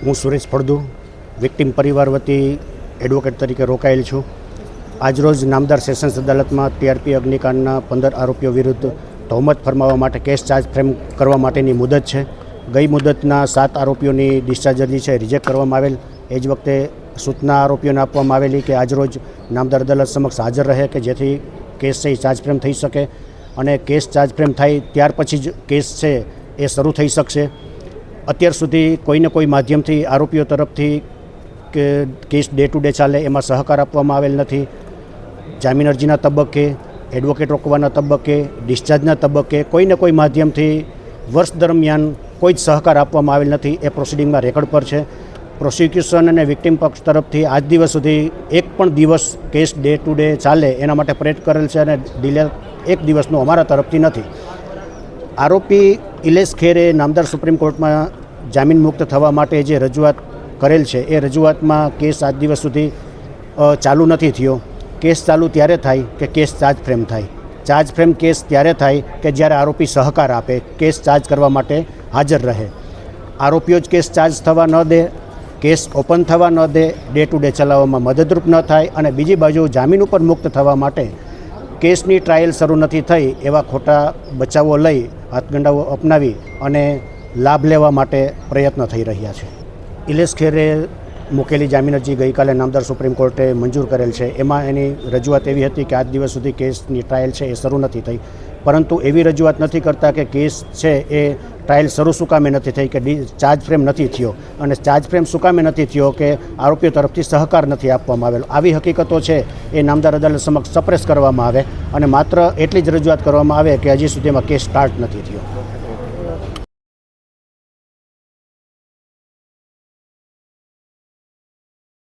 હું સુરેશ ફળદુ વિક્ટિમ પરિવાર વતી એડવોકેટ તરીકે રોકાયેલ છું. આજરોજ નામદાર સેશન્સ અદાલતમાં ટીઆરપી અગ્નિકાંડના 15 આરોપીઓ વિરુદ્ધ તહોમત ફરમાવવા માટે કેસ ચાર્જ ફ્રેમ કરવા માટેની મુદત છે. ગઈ મુદતના 7 આરોપીઓની ડિસ્ચાર્જ અરજી છે રિજેક્ટ કરવામાં આવેલ. એ જ વખતે સૂચના આરોપીઓને આપવામાં આવેલી કે આજરોજ નામદાર અદાલત સમક્ષ હાજર રહે કે જેથી કેસ છે એ ચાર્જ ફ્રેમ થઈ શકે અને કેસ ચાર્જ ફ્રેમ થાય ત્યાર પછી જ કેસ છે એ શરૂ થઈ શકશે. અત્યાર સુધી કોઈને કોઈ માધ્યમથી આરોપીઓ તરફથી કે કેસ ડે ટુ ડે ચાલે એમાં સહકાર આપવામાં આવેલ નથી. જામીન અરજીના તબક્કે, એડવોકેટ રોકવાના તબક્કે, ડિસ્ચાર્જના તબક્કે કોઈને કોઈ માધ્યમથી વર્ષ દરમિયાન કોઈ જ સહકાર આપવામાં આવેલ નથી. એ પ્રોસિડિંગમાં રેકોર્ડ પર છે. પ્રોસિક્યુશન અને વિક્ટિમ પક્ષ તરફથી આજ દિવસ સુધી એક પણ દિવસ કેસ ડે ટુ ડે ચાલે એના માટે પ્રયત્ન કરેલ છે અને ડિલે એક દિવસનો અમારા તરફથી નથી. આરોપી ઇલેશ ખેરે નામદાર સુપ્રીમ કોર્ટમાં જામીન મુક્ત થવા માટે જે રજૂઆત કરેલ છે એ રજૂઆતમાં કેસ આજ દિવસ સુધી ચાલુ નથી થયો. કેસ ચાલુ ત્યારે થાય કે કેસ ચાર્જ ફ્રેમ થાય. ચાર્જ ફ્રેમ કેસ ત્યારે થાય કે જ્યારે આરોપી સહકાર આપે, કેસ ચાર્જ કરવા માટે હાજર રહે. આરોપીઓ જ કેસ ચાર્જ થવા ન દે, કેસ ઓપન થવા ન દે, ડે ટુ ડે ચલાવવામાં મદદરૂપ ન થાય અને બીજી બાજુ જામીન ઉપર મુક્ત થવા માટે કેસની ટ્રાયલ શરૂ નથી થઈ એવા ખોટા બચાવો લઈ હાથગંડાઓ અપનાવી અને લાભ લેવા માટે પ્રયત્ન થઈ રહ્યા છે. ઇલેશ ખેરે મૂકેલી જામીન અરજી ગઈકાલે નામદાર સુપ્રીમ કોર્ટે મંજૂર કરેલ છે. એમાં એની રજૂઆત એવી હતી કે આજ દિવસ સુધી કેસની ટ્રાયલ છે એ શરૂ નથી થઈ, પરંતુ એવી રજૂઆત નથી કરતા કે કેસ છે એ ટ્રાયલ શરૂ શું કામે નથી થઈ કે ચાર્જ ફ્રેમ નથી થયો અને ચાર્જ ફ્રેમ શું કામે નથી થયો કે આરોપીઓ તરફથી સહકાર નથી આપવામાં આવેલો. આવી હકીકતો છે એ નામદાર અદાલત સમક્ષ સપ્રેસ કરવામાં આવે અને માત્ર એટલી જ રજૂઆત કરવામાં આવે કે હજી સુધી એમાં કેસ સ્ટાર્ટ નથી થયો.